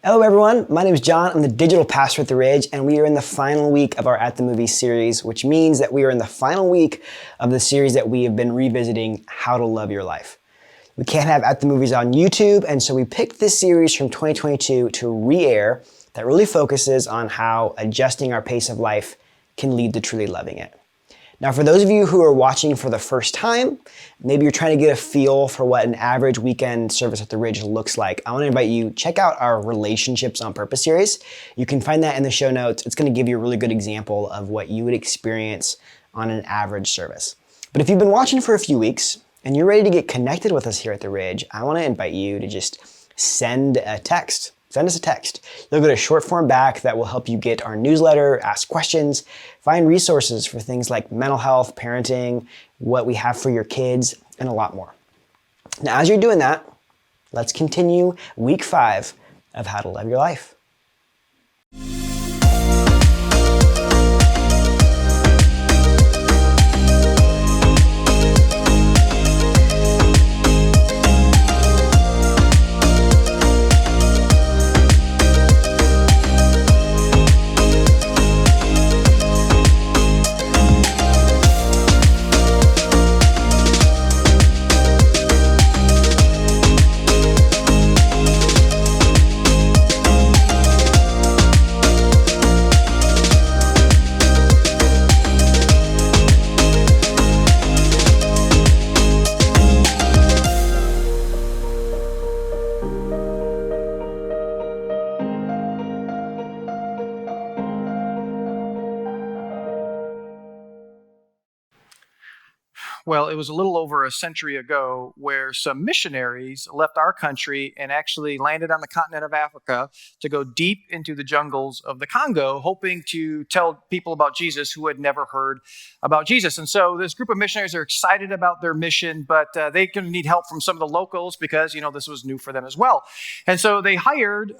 Hello everyone, my name is John. I'm the digital pastor at The Ridge, and we are in the final week of our At the Movies series, which means that we are in the final week of the series that we have been revisiting, How to Love Your Life. We can't have At the Movies on YouTube, and so we picked this series from 2022 to re-air that really focuses on how adjusting our pace of life can lead to truly loving it. Now, for those of you who are watching for the first time, maybe you're trying to get a feel for what an average weekend service at the Ridge looks like, I want to invite you, check out our Relationships on Purpose series. You can find that in the show notes. It's going to give you a really good example of what you would experience on an average service. But if you've been watching for a few weeks and you're ready to get connected with us here at the Ridge, I want to invite you to just send a text. Send us a text. You'll get a short form back that will help you get our newsletter, ask questions, find resources for things like mental health, parenting, what we have for your kids, and a lot more. Now, as you're doing that, let's continue week 5 of How to Love Your Life. Well, it was a little over a century ago where some missionaries left our country and actually landed on the continent of Africa to go deep into the jungles of the Congo, hoping to tell people about Jesus who had never heard about Jesus. And so this group of missionaries are excited about their mission, but they can need help from some of the locals because, this was new for them as well. And so they hired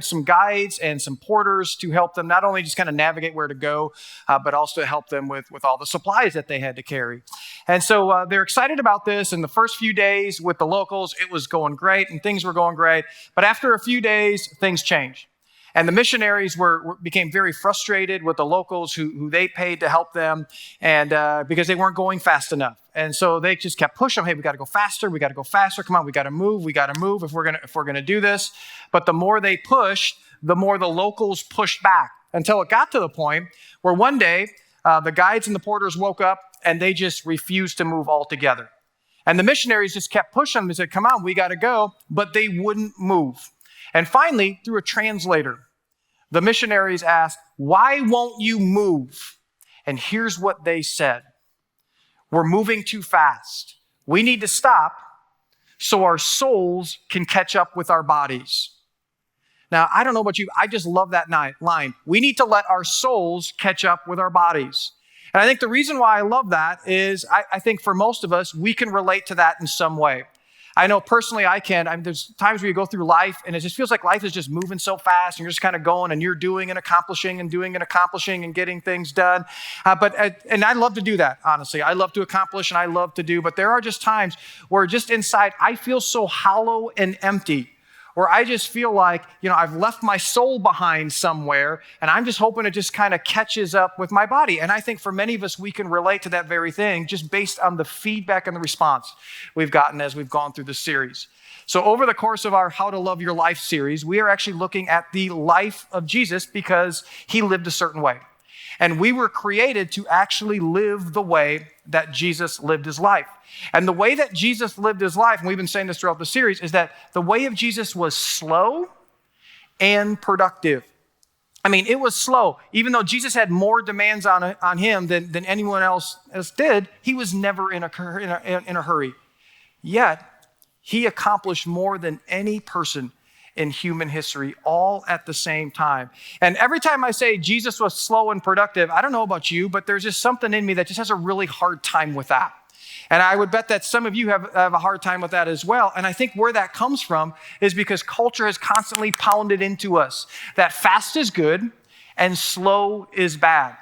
some guides and some porters to help them not only just kind of navigate where to go, but also to help them with all the supplies that they had to carry. And so they're excited about this. In the first few days with the locals, it was going great and things were going great. But after a few days, things changed. And the missionaries became very frustrated with the locals who they paid to help them, and because they weren't going fast enough. And so they just kept pushing them. Hey, we got to go faster. We got to go faster. Come on, we got to move. We got to move if we're gonna do this. But the more they pushed, the more the locals pushed back until it got to the point where one day the guides and the porters woke up and they just refused to move altogether. And the missionaries just kept pushing them and said, come on, we got to go. But they wouldn't move. And finally, through a translator, the missionaries asked, why won't you move? And here's what they said. We're moving too fast. We need to stop so our souls can catch up with our bodies. Now, I don't know about you, I just love that line. We need to let our souls catch up with our bodies. And I think the reason why I love that is I think for most of us, we can relate to that in some way. I know personally I can. There's times where you go through life and it just feels like life is just moving so fast and you're just kind of going and you're doing and accomplishing and getting things done. And I love to do that, honestly. I love to accomplish and I love to do, but there are just times where just inside I feel so hollow and empty, where I just feel like, I've left my soul behind somewhere and I'm just hoping it just kind of catches up with my body. And I think for many of us, we can relate to that very thing just based on the feedback and the response we've gotten as we've gone through this series. So over the course of our How to Love Your Life series, we are actually looking at the life of Jesus because he lived a certain way. And we were created to actually live the way that Jesus lived his life. And the way that Jesus lived his life, and we've been saying this throughout the series, is that the way of Jesus was slow and productive. It was slow. Even though Jesus had more demands on him than anyone else did, he was never in a hurry. Yet, he accomplished more than any person in human history, all at the same time. And every time I say Jesus was slow and productive, I don't know about you, but there's just something in me that just has a really hard time with that. And I would bet that some of you have a hard time with that as well. And I think where that comes from is because culture has constantly pounded into us that fast is good and slow is bad.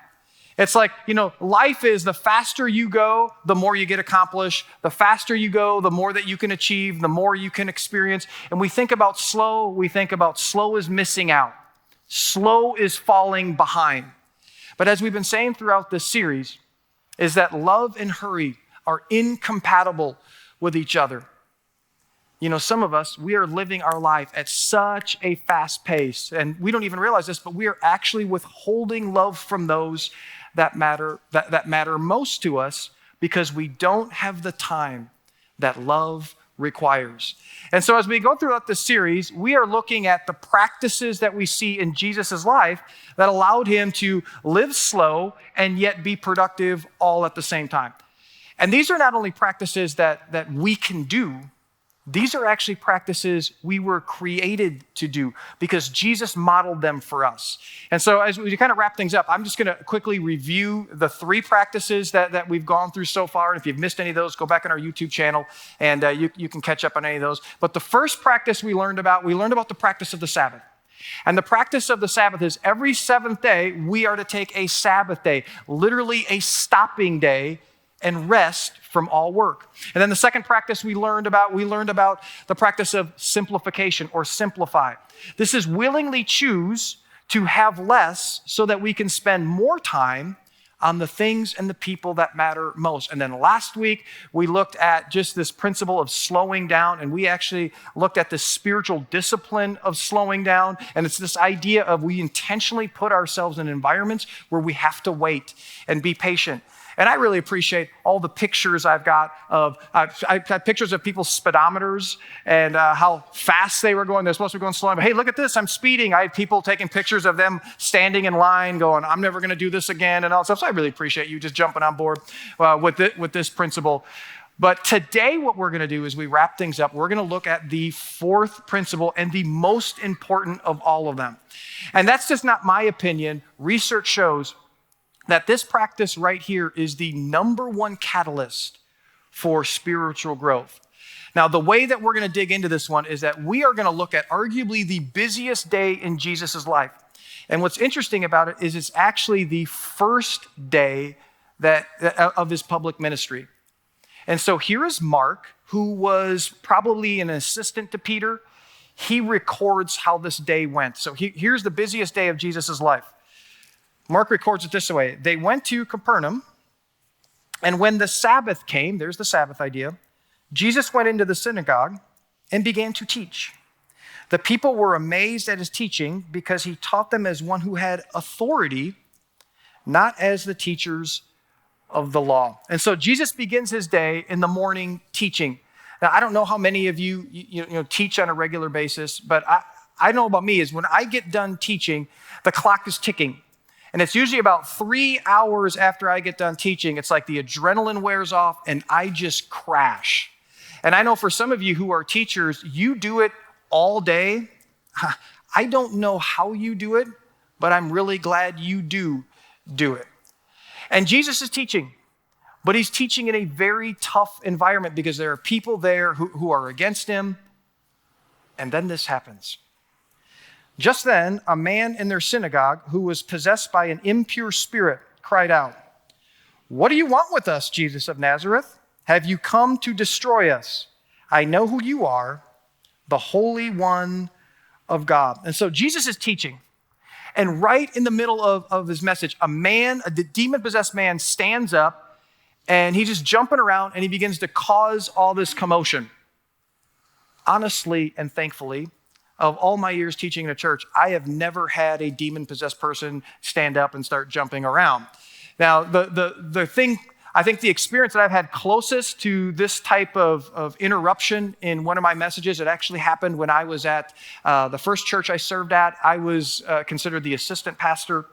It's like, life is the faster you go, the more you get accomplished. The faster you go, the more that you can achieve, the more you can experience. And we think about slow is missing out. Slow is falling behind. But as we've been saying throughout this series, is that love and hurry are incompatible with each other. Some of us, we are living our life at such a fast pace, and we don't even realize this, but we are actually withholding love from those that matter most to us because we don't have the time that love requires. And so as we go throughout this series, we are looking at the practices that we see in Jesus' life that allowed him to live slow and yet be productive all at the same time. And these are not only practices that we can do, these are actually practices we were created to do because Jesus modeled them for us. And so as we kind of wrap things up, I'm just going to quickly review the 3 practices that we've gone through so far. And if you've missed any of those, go back on our YouTube channel and you can catch up on any of those. But the first practice we learned about the practice of the Sabbath. And the practice of the Sabbath is every 7th day, we are to take a Sabbath day, literally a stopping day, and rest from all work. And then the second practice we learned about the practice of simplification or simplify. This is willingly choose to have less so that we can spend more time on the things and the people that matter most. And then last week, we looked at just this principle of slowing down, and we actually looked at the spiritual discipline of slowing down. And it's this idea of we intentionally put ourselves in environments where we have to wait and be patient. And I really appreciate all the pictures I've got of, I've got pictures of people's speedometers and how fast they were going. They're supposed to be going slow. But hey, look at this, I'm speeding. I had people taking pictures of them standing in line going, I'm never gonna do this again and all that stuff. So I really appreciate you just jumping on board with this principle. But today what we're gonna do is we wrap things up. We're gonna look at the 4th principle and the most important of all of them. And that's just not my opinion. Research shows that this practice right here is the number 1 catalyst for spiritual growth. Now, the way that we're going to dig into this one is that we are going to look at arguably the busiest day in Jesus' life. And what's interesting about it is it's actually the first day of his public ministry. And so here is Mark, who was probably an assistant to Peter. He records how this day went. So here's the busiest day of Jesus' life. Mark records it this way. They went to Capernaum, and when the Sabbath came, there's the Sabbath idea, Jesus went into the synagogue and began to teach. The people were amazed at his teaching because he taught them as one who had authority, not as the teachers of the law. And so Jesus begins his day in the morning teaching. Now, I don't know how many of you teach on a regular basis, but I know about me is when I get done teaching, the clock is ticking. And it's usually about 3 hours after I get done teaching, it's like the adrenaline wears off and I just crash. And I know for some of you who are teachers, you do it all day. I don't know how you do it, but I'm really glad you do it. And Jesus is teaching, but he's teaching in a very tough environment because there are people there who are against him. And then this happens. Just then, a man in their synagogue who was possessed by an impure spirit cried out, "What do you want with us, Jesus of Nazareth? Have you come to destroy us? I know who you are, the Holy One of God." And so Jesus is teaching. And right in the middle of his message, a demon-possessed man stands up and he's just jumping around and he begins to cause all this commotion. Honestly and thankfully, of all my years teaching in a church, I have never had a demon-possessed person stand up and start jumping around. Now, the thing, I think the experience that I've had closest to this type of interruption in one of my messages, it actually happened when I was at the first church I served at. I was considered the assistant pastor.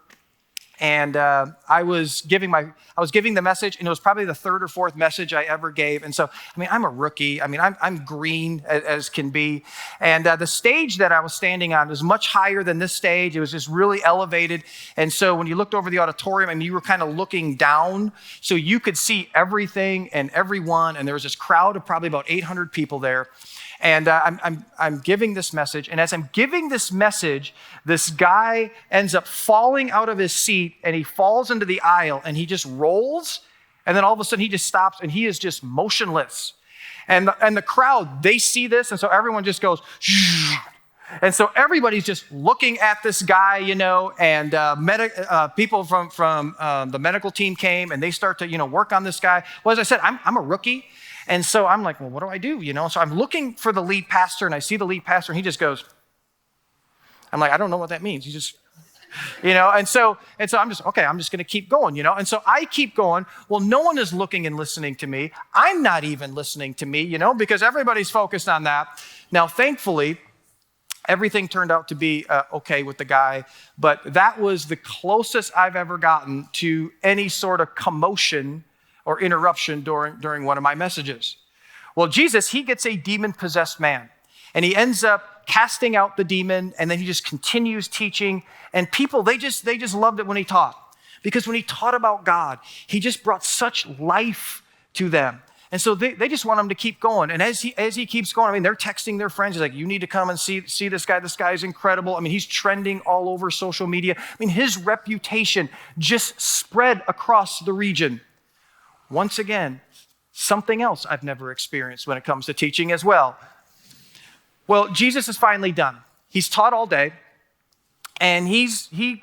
And I was giving the message, and it was probably the 3rd or 4th message I ever gave. And so, I'm a rookie. I'm green as can be. And the stage that I was standing on was much higher than this stage. It was just really elevated. And so when you looked over the auditorium, you were kind of looking down, so you could see everything and everyone. And there was this crowd of probably about 800 people there. And I'm giving this message. And as I'm giving this message, this guy ends up falling out of his seat and he falls into the aisle and he just rolls. And then all of a sudden he just stops and he is just motionless. And the crowd, they see this. And so everyone just goes, shh. And so everybody's just looking at this guy, and people from the medical team came and they start to, work on this guy. Well, as I said, I'm a rookie. And so I'm like, well, what do I do? So I'm looking for the lead pastor and I see the lead pastor and he just goes, I'm like, I don't know what that means. He just, and so I'm just, okay, I'm just going to keep going, And so I keep going. Well, no one is looking and listening to me. I'm not even listening to me, because everybody's focused on that. Now, thankfully, everything turned out to be okay with the guy, but that was the closest I've ever gotten to any sort of commotion or interruption during one of my messages. Well, Jesus, he gets a demon-possessed man, and he ends up casting out the demon, and then he just continues teaching, and people, they just loved it when he taught, because when he taught about God, he just brought such life to them. And so they just want him to keep going. And as he keeps going, they're texting their friends. He's like, you need to come and see this guy. This guy is incredible. He's trending all over social media. His reputation just spread across the region. Once again, something else I've never experienced when it comes to teaching as well. Well, Jesus is finally done. He's taught all day. And he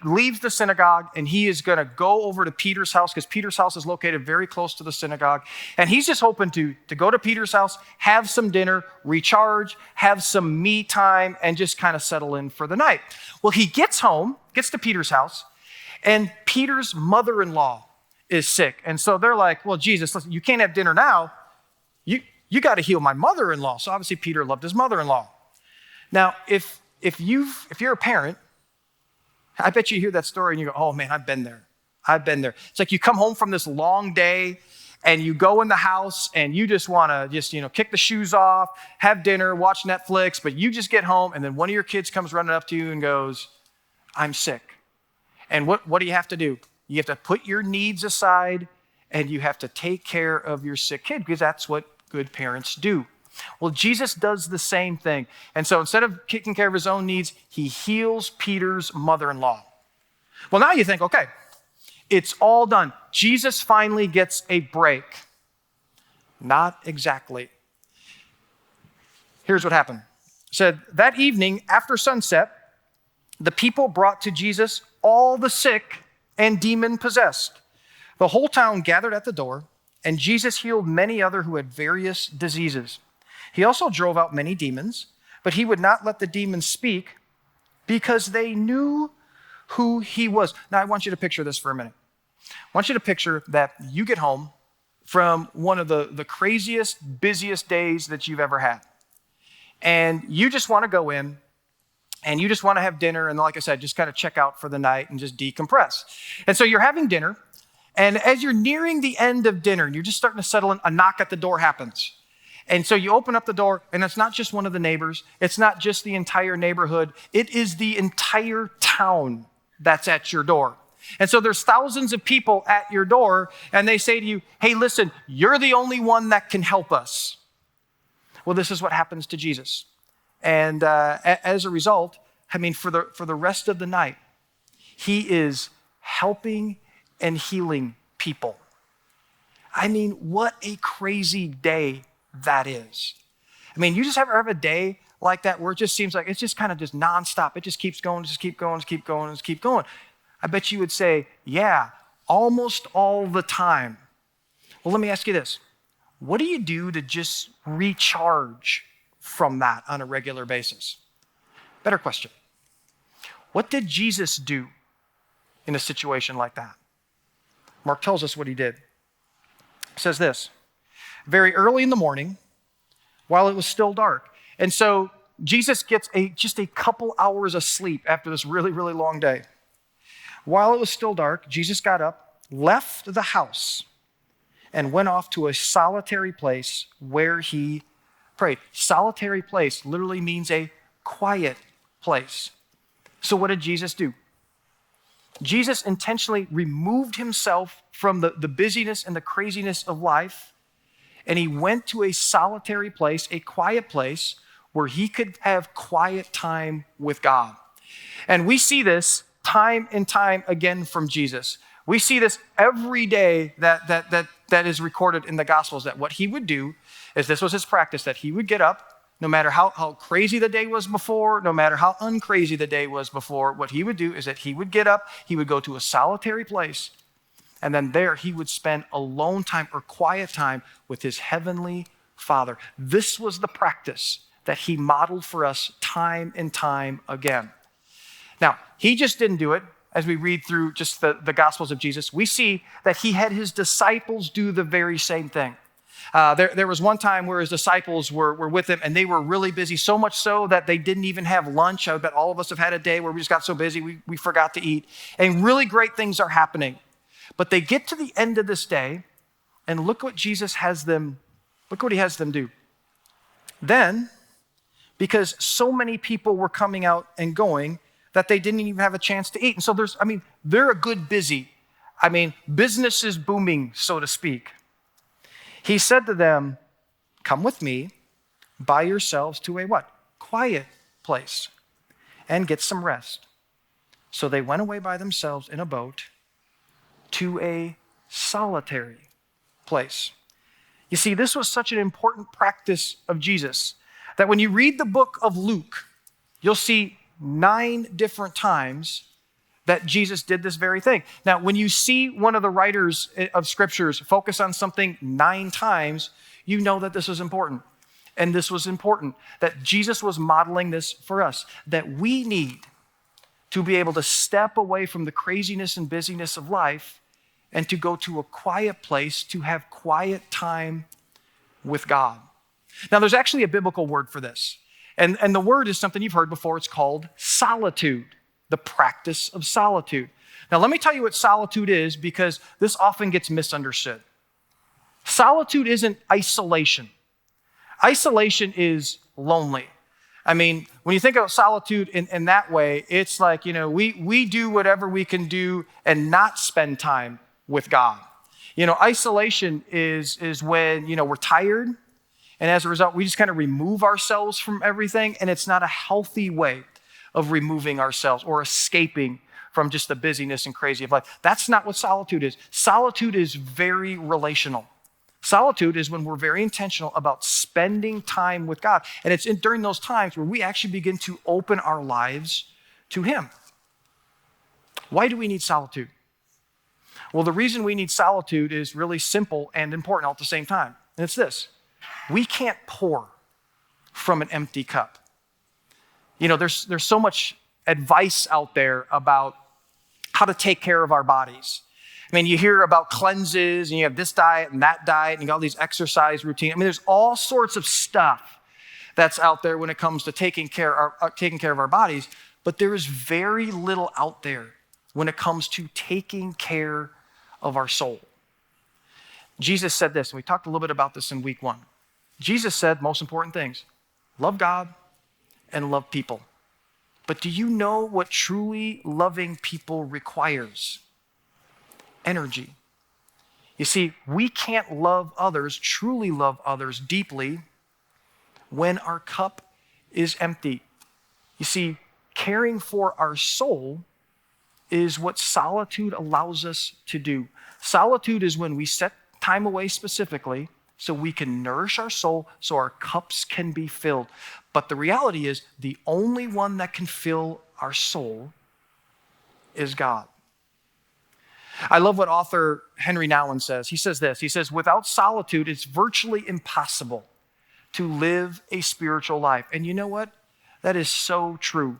leaves the synagogue and he is going to go over to Peter's house because Peter's house is located very close to the synagogue. And he's just hoping to go to Peter's house, have some dinner, recharge, have some me time, and just kind of settle in for the night. Well, he gets to Peter's house, and Peter's mother-in-law is sick. And so they're like, well, Jesus, listen, you can't have dinner now. You got to heal my mother-in-law. So obviously Peter loved his mother-in-law. Now, if you're a parent, I bet you hear that story and you go, oh man, I've been there. It's like you come home from this long day and you go in the house and you just want to kick the shoes off, have dinner, watch Netflix, but you just get home and then one of your kids comes running up to you and goes, I'm sick. And what do you have to do? You have to put your needs aside and you have to take care of your sick kid because that's what good parents do. Well, Jesus does the same thing. And so instead of taking care of his own needs, he heals Peter's mother-in-law. Well, now you think, okay, it's all done. Jesus finally gets a break. Not exactly. Here's what happened. It said, that evening after sunset, the people brought to Jesus all the sick and demon-possessed. The whole town gathered at the door, and Jesus healed many other who had various diseases. He also drove out many demons, but he would not let the demons speak because they knew who he was. Now, I want you to picture this for a minute. I want you to picture that you get home from one of the craziest, busiest days that you've ever had. And you just want to go in and you just want to have dinner. And like I said, just kind of check out for the night and just decompress. And so you're having dinner. And as you're nearing the end of dinner and you're just starting to settle in, a knock at the door happens. And so you open up the door, and it's not just one of the neighbors. It's not just the entire neighborhood. It is the entire town that's at your door. And so there's thousands of people at your door, and they say to you, hey, listen, you're the only one that can help us. Well, this is what happens to Jesus. And as a result, for the rest of the night, he is helping and healing people. What a crazy day that is. You just ever have a day like that where it just seems like it's just kind of just nonstop. It just keeps going, just keep going, just keep going, just keep going. I bet you would say, yeah, almost all the time. Well, let me ask you this. What do you do to just recharge from that on a regular basis? Better question. What did Jesus do in a situation like that? Mark tells us what he did. It says this, very early in the morning, while it was still dark. And so Jesus gets just a couple hours of sleep after this really, really long day. While it was still dark, Jesus got up, left the house, and went off to a solitary place where he prayed. Solitary place literally means a quiet place. So what did Jesus do? Jesus intentionally removed himself from the busyness and the craziness of life, and he went to a solitary place, a quiet place, where he could have quiet time with God. And we see this time and time again from Jesus. We see this every day that is recorded in the Gospels, that what he would do is, this was his practice, that he would get up, no matter how crazy the day was before, no matter how uncrazy the day was before, what he would do is that he would get up, he would go to a solitary place, and then there he would spend alone time or quiet time with his heavenly Father. This was the practice that he modeled for us time and time again. Now, he just didn't do it. As we read through just the Gospels of Jesus, we see that he had his disciples do the very same thing. There was one time where his disciples were with him, and they were really busy, so much so that they didn't even have lunch. I bet all of us have had a day where we just got so busy we forgot to eat. And really great things are happening. But they get to the end of this day, and look what he has them do. Then, because so many people were coming out and going, that they didn't even have a chance to eat. And so they're a good busy. Business is booming, so to speak. He said to them, come with me, buy yourselves to a what? Quiet place, and get some rest. So they went away by themselves in a boat to a solitary place. You see, this was such an important practice of Jesus that when you read the book of Luke, you'll see 9 different times that Jesus did this very thing. Now, when you see one of the writers of scriptures focus on something 9 times, you know that this was important. And this was important, that Jesus was modeling this for us, that we need to be able to step away from the craziness and busyness of life and to go to a quiet place to have quiet time with God. Now, there's actually a biblical word for this. And the word is something you've heard before. It's called solitude, the practice of solitude. Now, let me tell you what solitude is, because this often gets misunderstood. Solitude isn't isolation. Isolation is lonely. When you think of solitude in that way, it's like, we do whatever we can do and not spend time with God. Isolation is when, we're tired, and as a result, we just kind of remove ourselves from everything, and it's not a healthy way of removing ourselves or escaping from just the busyness and crazy of life. That's not what solitude is. Solitude is very relational. Solitude is when we're very intentional about spending time with God, and it's during those times where we actually begin to open our lives to Him. Why do we need solitude? Well, the reason we need solitude is really simple and important all at the same time, and it's this. We can't pour from an empty cup. There's so much advice out there about how to take care of our bodies. You hear about cleanses, and you have this diet and that diet, and you got all these exercise routines. There's all sorts of stuff that's out there when it comes to taking care of our bodies, but there is very little out there when it comes to taking care of our soul. Jesus said this, and we talked a little bit about this in week 1. Jesus said most important things: love God and love people. But do you know what truly loving people requires? Energy. You see, we can't truly love others deeply, when our cup is empty. You see, caring for our soul is what solitude allows us to do. Solitude is when we set time away specifically so we can nourish our soul, so our cups can be filled. But the reality is, the only one that can fill our soul is God. I love what author Henry Nouwen says. He says this. He says, without solitude, it's virtually impossible to live a spiritual life. And you know what? That is so true.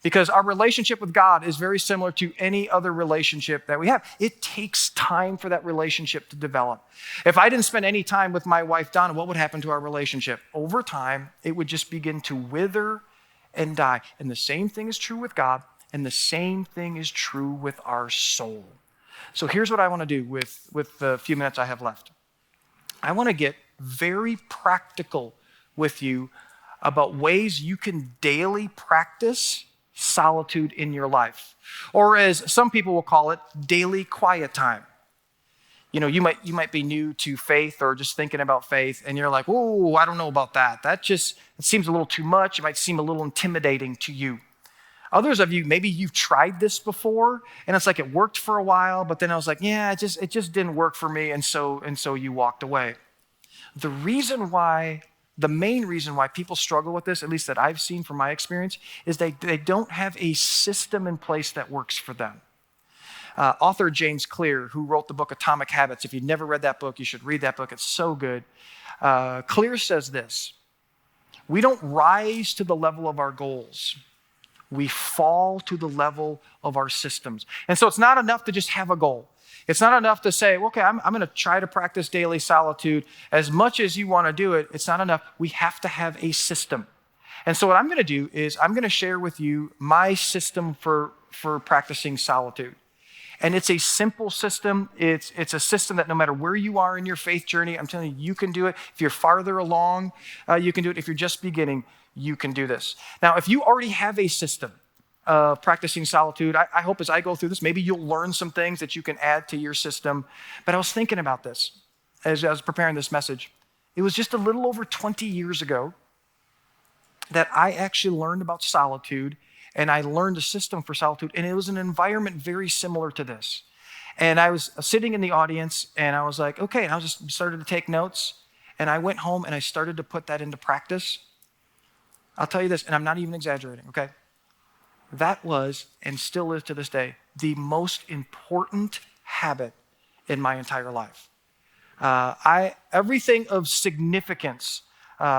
Because our relationship with God is very similar to any other relationship that we have. It takes time for that relationship to develop. If I didn't spend any time with my wife, Donna, what would happen to our relationship? Over time, it would just begin to wither and die. And the same thing is true with God, and the same thing is true with our soul. So here's what I want to do with the few minutes I have left. I want to get very practical with you about ways you can daily practice solitude in your life, or as some people will call it, daily quiet time. You might be new to faith or just thinking about faith, and you're like, "Oh, I don't know about that. It seems a little too much. It might seem a little intimidating to you." Others of you, maybe you've tried this before, and it's like it worked for a while, but then I was like, "Yeah, it just didn't work for me," and so you walked away. The main reason why people struggle with this, at least that I've seen from my experience, is they don't have a system in place that works for them. Author James Clear, who wrote the book Atomic Habits, if you've never read that book, you should read that book. It's so good. Clear says this: we don't rise to the level of our goals. We fall to the level of our systems. And so it's not enough to just have a goal. It's not enough to say, okay, I'm going to try to practice daily solitude. As much as you want to do it, it's not enough. We have to have a system. And so what I'm going to do is I'm going to share with you my system for practicing solitude. And it's a simple system. It's a system that no matter where you are in your faith journey, I'm telling you, you can do it. If you're farther along, you can do it. If you're just beginning, you can do this. Now, if you already have a system of practicing solitude, I hope as I go through this, maybe you'll learn some things that you can add to your system. But I was thinking about this as I was preparing this message. It was just a little over 20 years ago that I actually learned about solitude, and I learned a system for solitude, and it was an environment very similar to this. And I was sitting in the audience, and I was like, okay, and I just started to take notes, and I went home and I started to put that into practice. I'll tell you this, and I'm not even exaggerating, okay? That was, and still is to this day, the most important habit in my entire life. Everything of significance,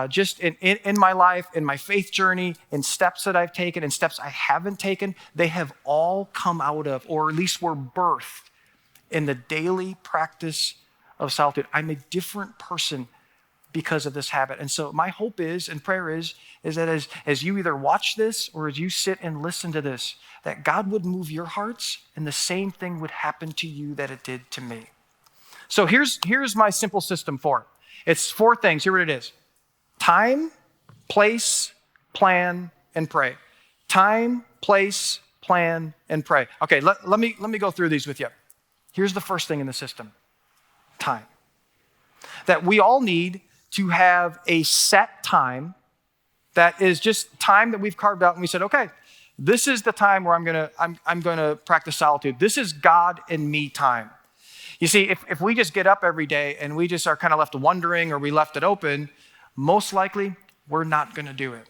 just in my life, in my faith journey, in steps that I've taken, and steps I haven't taken, they have all come out of, or at least were birthed in the daily practice of solitude. I'm a different person because of this habit. And so my hope is, and prayer is that as you either watch this or as you sit and listen to this, that God would move your hearts and the same thing would happen to you that it did to me. So here's my simple system for it. It's 4 things. Here what it is: time, place, plan, and pray. Time, place, plan, and pray. Okay, let me go through these with you. Here's the first thing in the system: time. That we all need to have a set time that is just time that we've carved out, and we said, okay, this is the time where I'm gonna practice solitude. This is God and me time. You see, if we just get up every day and we just are kind of left wondering, or we left it open, most likely we're not gonna do it.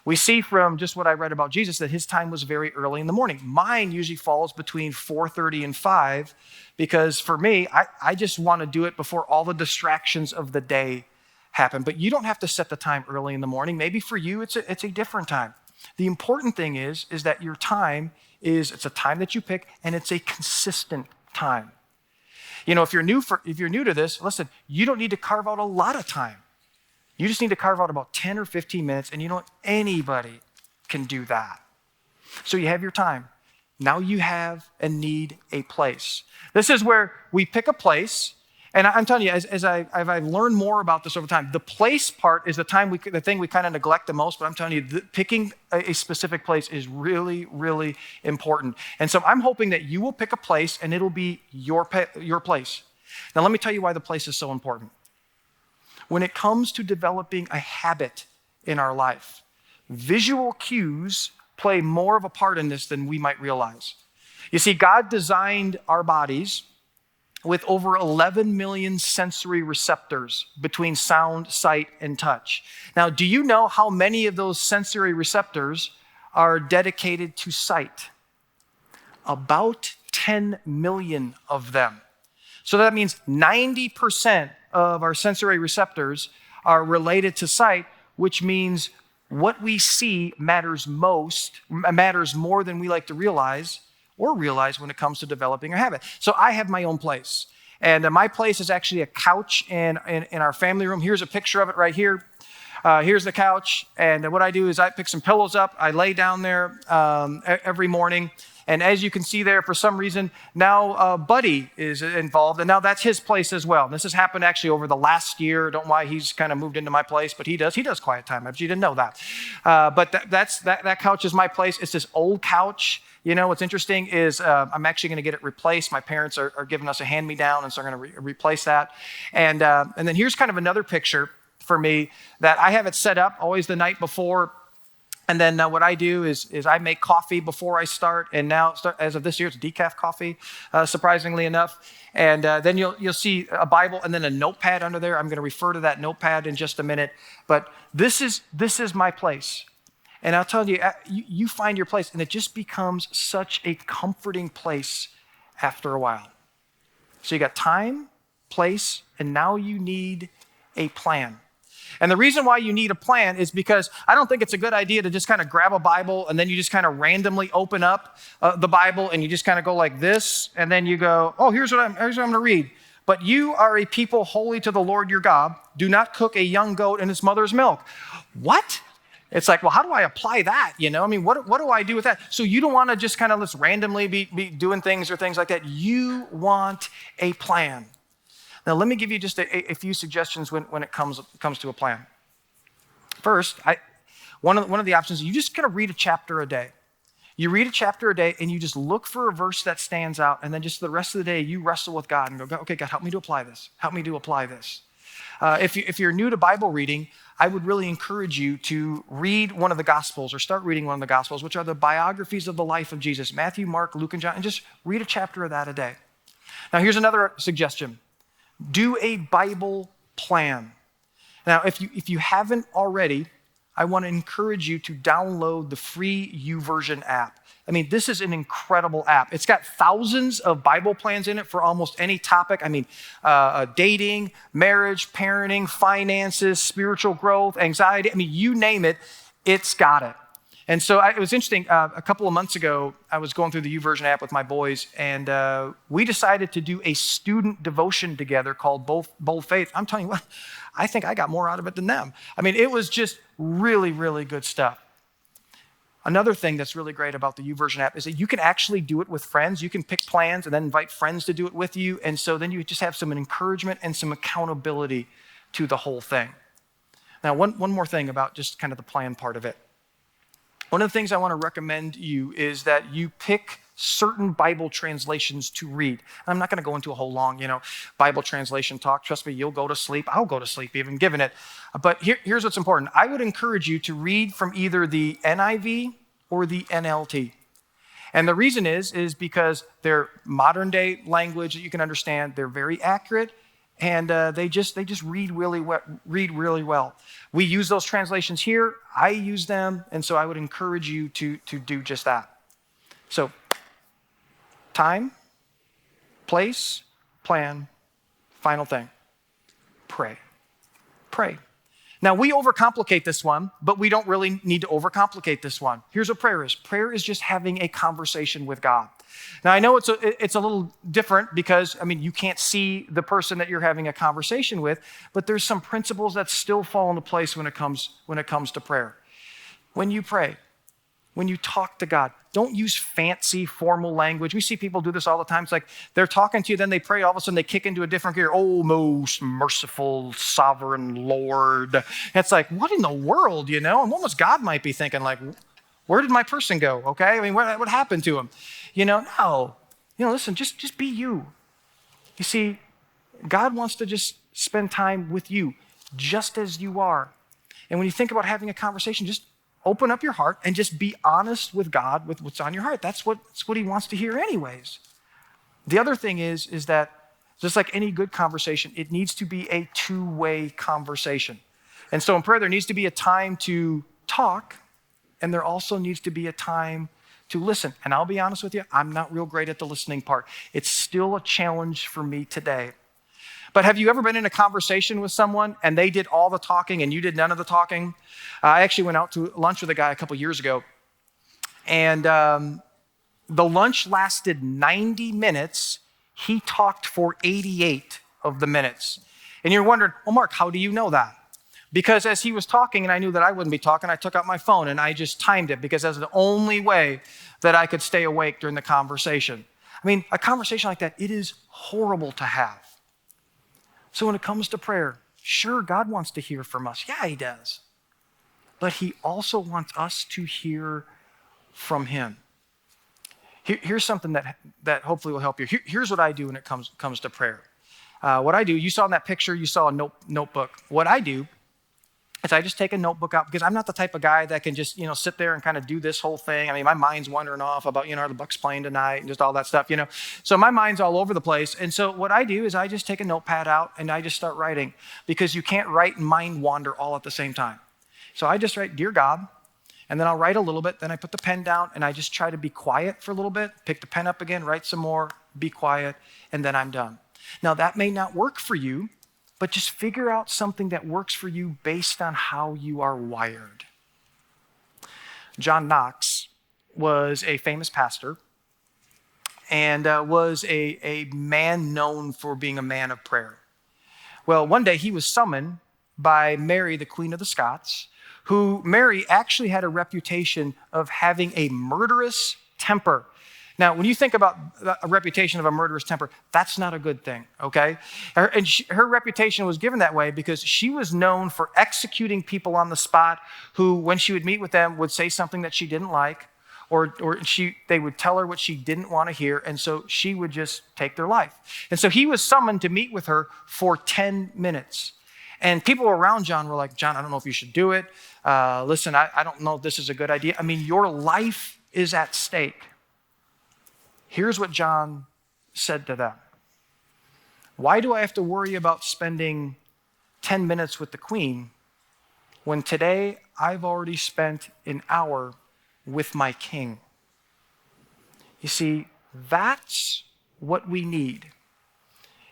We see from just what I read about Jesus that his time was very early in the morning. Mine usually falls between 4:30 and 5, because for me, I just want to do it before all the distractions of the day happen. But you don't have to set the time early in the morning. Maybe for you, it's a different time. The important thing is that your time it's a time that you pick, and it's a consistent time. If you're new to this, listen, you don't need to carve out a lot of time. You just need to carve out about 10 or 15 minutes, and anybody can do that. So you have your time. Now you have and need a place. This is where we pick a place, and I'm telling you, as I've learned more about this over time, the place part is the thing we kind of neglect the most, but I'm telling you, picking a specific place is really, really important. And so I'm hoping that you will pick a place, and it'll be your place. Now let me tell you why the place is so important. When it comes to developing a habit in our life, visual cues play more of a part in this than we might realize. You see, God designed our bodies with over 11 million sensory receptors between sound, sight, and touch. Now, do you know how many of those sensory receptors are dedicated to sight? About 10 million of them. So that means 90% of our sensory receptors are related to sight, which means what we see matters more than we like to realize when it comes to developing a habit. So I have my own place. And my place is actually a couch in our family room. Here's a picture of it right here. Here's the couch. And what I do is I pick some pillows up. I lay down there every morning. And as you can see there, for some reason, now Buddy is involved, and now that's his place as well. And this has happened actually over the last year. I don't know why he's kind of moved into my place, but he does. He does quiet time. I bet you didn't know that. But that couch is my place. It's this old couch. You know, what's interesting is I'm actually going to get it replaced. My parents are giving us a hand-me-down, and so I'm going to replace that. And then here's kind of another picture for me that I have it set up always the night before. And then what I do is I make coffee before I start. And now, as of this year, it's decaf coffee, surprisingly enough. And then you'll see a Bible and then a notepad under there. I'm going to refer to that notepad in just a minute. But this is my place. And I'll tell you, you find your place, and it just becomes such a comforting place after a while. So you got time, place, and now you need a plan. And the reason why you need a plan is because I don't think it's a good idea to just kind of grab a Bible and then you just kind of randomly open up the Bible and you just kind of go like this, and then you go, oh, here's what I'm going to read. But you are a people holy to the Lord your God. Do not cook a young goat in its mother's milk. What? It's like, well, how do I apply that? You know, I mean, what do I do with that? So you don't want to just kind of just randomly be doing things or things like that. You want a plan. Now, let me give you just a few suggestions when it comes to a plan. First, one of the options is you just kind of read a chapter a day. You read a chapter a day and you just look for a verse that stands out, and then just the rest of the day you wrestle with God and go, okay, God, help me to apply this. Help me to apply this. If you're new to Bible reading, I would really encourage you to read one of the Gospels or start reading one of the Gospels, which are the biographies of the life of Jesus, Matthew, Mark, Luke, and John, and just read a chapter of that a day. Now, here's another suggestion. Do a Bible plan. Now, if you haven't already, I want to encourage you to download the free YouVersion app. I mean, this is an incredible app. It's got thousands of Bible plans in it for almost any topic. I mean, dating, marriage, parenting, finances, spiritual growth, anxiety. I mean, you name it, it's got it. And so it was interesting. A couple of months ago, I was going through the YouVersion app with my boys, and we decided to do a student devotion together called Bold Faith. I'm telling you what, I think I got more out of it than them. I mean, it was just really, really good stuff. Another thing that's really great about the YouVersion app is that you can actually do it with friends. You can pick plans and then invite friends to do it with you. And so then you just have some encouragement and some accountability to the whole thing. Now, one more thing about just kind of the plan part of it. One of the things I want to recommend you is that you pick certain Bible translations to read. I'm not going to go into a whole long, Bible translation talk. Trust me, you'll go to sleep. I'll go to sleep even given it. But here's what's important. I would encourage you to read from either the NIV or the NLT. And the reason is because they're modern day language that you can understand. They're very accurate, and they just read really well. We use those translations here. I use them, and so I would encourage you to do just that. So, time, place, plan, final thing, pray. Pray. Now, we overcomplicate this one, but we don't really need to overcomplicate this one. Here's what prayer is. Prayer is just having a conversation with God. Now, I know it's a little different because, you can't see the person that you're having a conversation with, but there's some principles that still fall into place when it comes to prayer. When you pray, when you talk to God, don't use fancy formal language. We see people do this all the time. It's like they're talking to you, then they pray, all of a sudden they kick into a different gear. Oh, most merciful, sovereign Lord. And it's like, what in the world, And almost God might be thinking like, where did my person go, okay? What happened to him? No. Listen, just be you. You see, God wants to just spend time with you just as you are. And when you think about having a conversation, just open up your heart and just be honest with God with what's on your heart. That's what he wants to hear anyways. The other thing is that just like any good conversation, it needs to be a two-way conversation. And so in prayer, there needs to be a time to talk, and there also needs to be a time to listen. And I'll be honest with you, I'm not real great at the listening part. It's still a challenge for me today. But have you ever been in a conversation with someone and they did all the talking and you did none of the talking? I actually went out to lunch with a guy a couple years ago, and the lunch lasted 90 minutes. He talked for 88 of the minutes. And you're wondering, well, Mark, how do you know that? Because as he was talking and I knew that I wouldn't be talking, I took out my phone and I just timed it because that's the only way that I could stay awake during the conversation. I mean, a conversation like that, it is horrible to have. So when it comes to prayer, sure, God wants to hear from us. Yeah, he does. But he also wants us to hear from him. Here's something that hopefully will help you. Here's what I do when it comes to prayer. What I do, you saw in that picture, you saw a notebook. What I do is I just take a notebook out because I'm not the type of guy that can just, sit there and kind of do this whole thing. I mean, my mind's wandering off about, are the Bucks playing tonight and just all that stuff, So my mind's all over the place. And so what I do is I just take a notepad out and I just start writing because you can't write and mind wander all at the same time. So I just write, Dear God, and then I'll write a little bit. Then I put the pen down and I just try to be quiet for a little bit, pick the pen up again, write some more, be quiet, and then I'm done. Now that may not work for you, but just figure out something that works for you based on how you are wired. John Knox was a famous pastor and was a man known for being a man of prayer. Well, one day he was summoned by Mary, the Queen of the Scots, who Mary actually had a reputation of having a murderous temper. Now, when you think about a reputation of a murderous temper, that's not a good thing, okay? Her reputation was given that way because she was known for executing people on the spot who, when she would meet with them, would say something that she didn't like, or they would tell her what she didn't want to hear, and so she would just take their life. And so he was summoned to meet with her for 10 minutes. And people around John were like, John, I don't know if you should do it. Listen, I don't know if this is a good idea. I mean, your life is at stake. Here's what John said to them. Why do I have to worry about spending 10 minutes with the Queen when today I've already spent an hour with my King? You see, that's what we need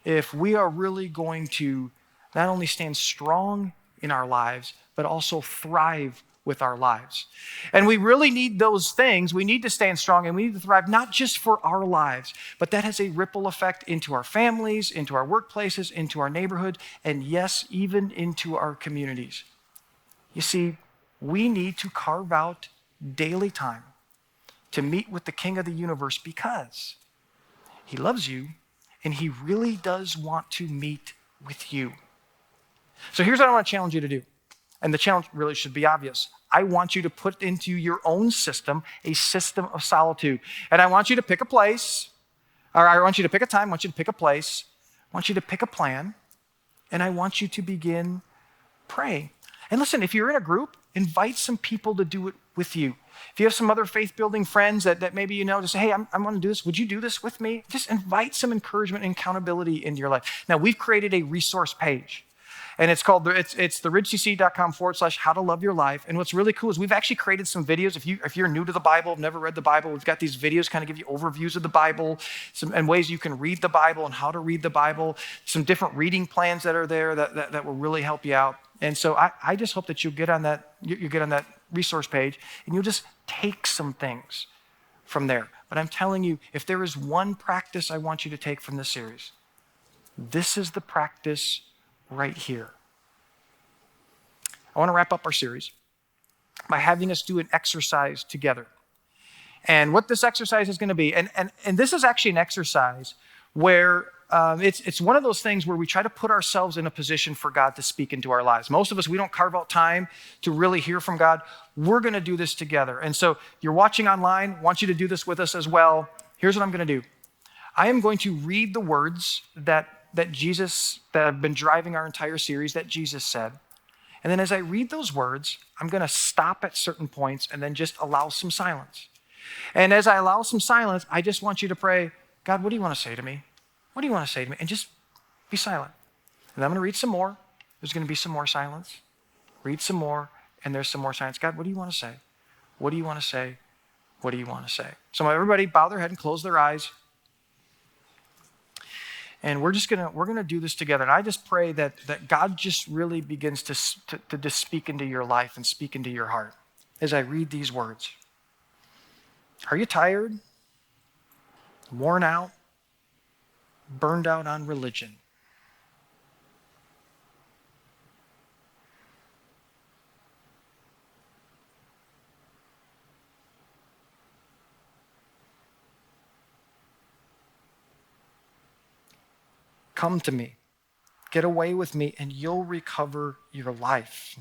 if we are really going to not only stand strong in our lives, but also thrive with our lives. And we really need those things. We need to stand strong and we need to thrive, not just for our lives, but that has a ripple effect into our families, into our workplaces, into our neighborhood, and yes, even into our communities. You see, we need to carve out daily time to meet with the King of the universe because he loves you and he really does want to meet with you. So here's what I want to challenge you to do. And the challenge really should be obvious. I want you to put into your own system a system of solitude. And I want you to pick a place, or I want you to pick a time, I want you to pick a place, I want you to pick a plan, and I want you to begin praying. And listen, if you're in a group, invite some people to do it with you. If you have some other faith-building friends that maybe to say, hey, I'm going to do this. Would you do this with me? Just invite some encouragement and accountability into your life. Now, we've created a resource page. And it's called, it's theridgecc.com/how to love your life. And what's really cool is we've actually created some videos. If you're new to the Bible, never read the Bible, we've got these videos kind of give you overviews of the Bible, and ways you can read the Bible and how to read the Bible, some different reading plans that are there that will really help you out. And so I just hope that you get on that resource page and you'll just take some things from there. But I'm telling you, if there is one practice I want you to take from this series, this is the practice right here. I want to wrap up our series by having us do an exercise together. And what this exercise is going to be, and this is actually an exercise where it's one of those things where we try to put ourselves in a position for God to speak into our lives. Most of us, we don't carve out time to really hear from God. We're going to do this together. And so you're watching online, I want you to do this with us as well. Here's what I'm going to do. I am going to read the words that have been driving our entire series that Jesus said. And then as I read those words, I'm going to stop at certain points and then just allow some silence. And as I allow some silence, I just want you to pray, God, what do you want to say to me? What do you want to say to me? And just be silent. And I'm going to read some more. There's going to be some more silence. Read some more, and there's some more silence. God, what do you want to say? What do you want to say? What do you want to say? So everybody bow their head and close their eyes. And we're gonna do this together. And I just pray that God just really begins to just speak into your life and speak into your heart as I read these words. Are you tired? Worn out? Burned out on religion? Come to me. Get away with me, and you'll recover your life.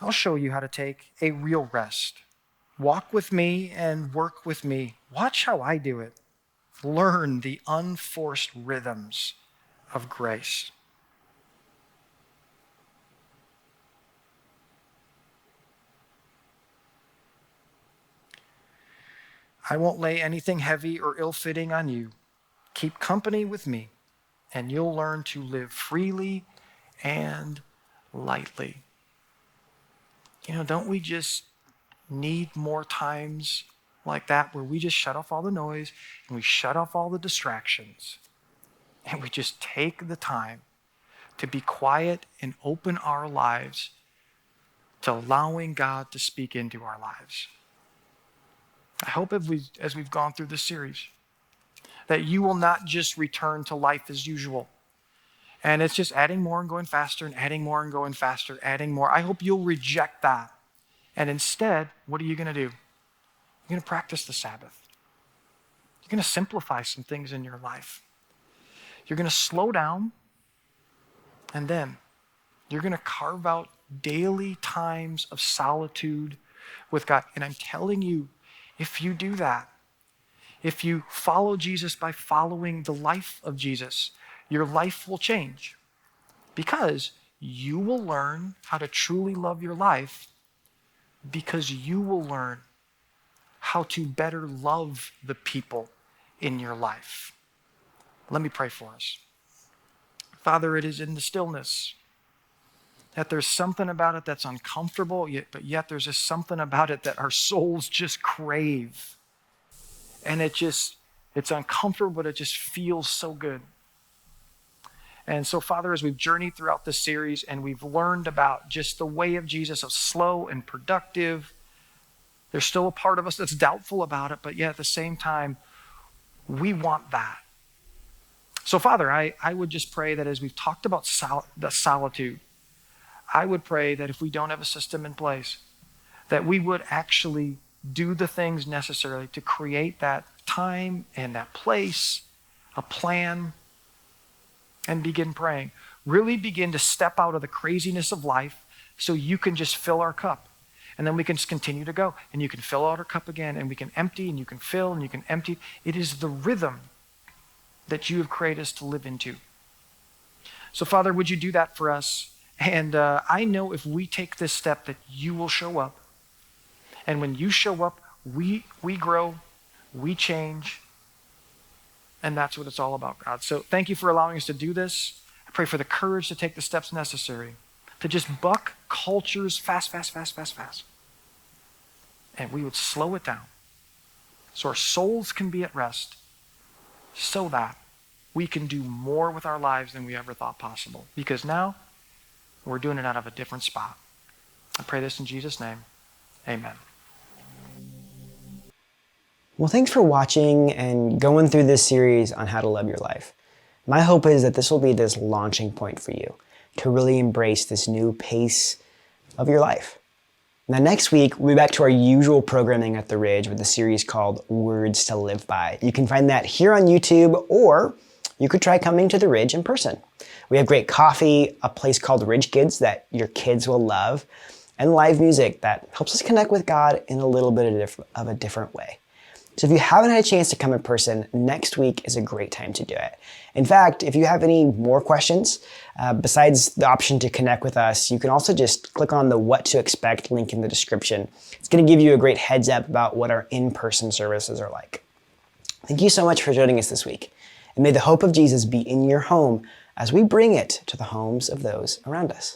I'll show you how to take a real rest. Walk with me and work with me. Watch how I do it. Learn the unforced rhythms of grace. I won't lay anything heavy or ill-fitting on you. Keep company with me, and you'll learn to live freely and lightly. Don't we just need more times like that where we just shut off all the noise and we shut off all the distractions and we just take the time to be quiet and open our lives to allowing God to speak into our lives? I hope as we've gone through this series, that you will not just return to life as usual. And it's just adding more and going faster and adding more and going faster, adding more. I hope you'll reject that. And instead, what are you going to do? You're going to practice the Sabbath. You're going to simplify some things in your life. You're going to slow down, and then you're going to carve out daily times of solitude with God. And I'm telling you, if you do that, if you follow Jesus by following the life of Jesus, your life will change because you will learn how to truly love your life, because you will learn how to better love the people in your life. Let me pray for us. Father, it is in the stillness that there's something about it that's uncomfortable, but yet there's just something about it that our souls just crave. And it's uncomfortable, but it just feels so good. And so, Father, as we've journeyed throughout this series and we've learned about just the way of Jesus of slow and productive, there's still a part of us that's doubtful about it, but yet at the same time, we want that. So, Father, I would just pray that as we've talked about the solitude, I would pray that if we don't have a system in place, that we would actually do the things necessary to create that time and that place, a plan, and begin praying. Really begin to step out of the craziness of life so you can just fill our cup. And then we can just continue to go. And you can fill out our cup again, and we can empty, and you can fill, and you can empty. It is the rhythm that you have created us to live into. So, Father, would you do that for us? And I know if we take this step that you will show up. And when you show up, we grow, we change. And that's what it's all about, God. So thank you for allowing us to do this. I pray for the courage to take the steps necessary to just buck culture's fast. And we would slow it down so our souls can be at rest, so that we can do more with our lives than we ever thought possible. Because now we're doing it out of a different spot. I pray this in Jesus' name. Amen. Well, thanks for watching and going through this series on how to love your life. My hope is that this will be this launching point for you to really embrace this new pace of your life. Now, next week, we'll be back to our usual programming at The Ridge with a series called Words to Live By. You can find that here on YouTube, or you could try coming to The Ridge in person. We have great coffee, a place called Ridge Kids that your kids will love, and live music that helps us connect with God in a little bit of a different way. So if you haven't had a chance to come in person, next week is a great time to do it. In fact, if you have any more questions, besides the option to connect with us, you can also just click on the What to Expect link in the description. It's going to give you a great heads up about what our in-person services are like. Thank you so much for joining us this week. And may the hope of Jesus be in your home as we bring it to the homes of those around us.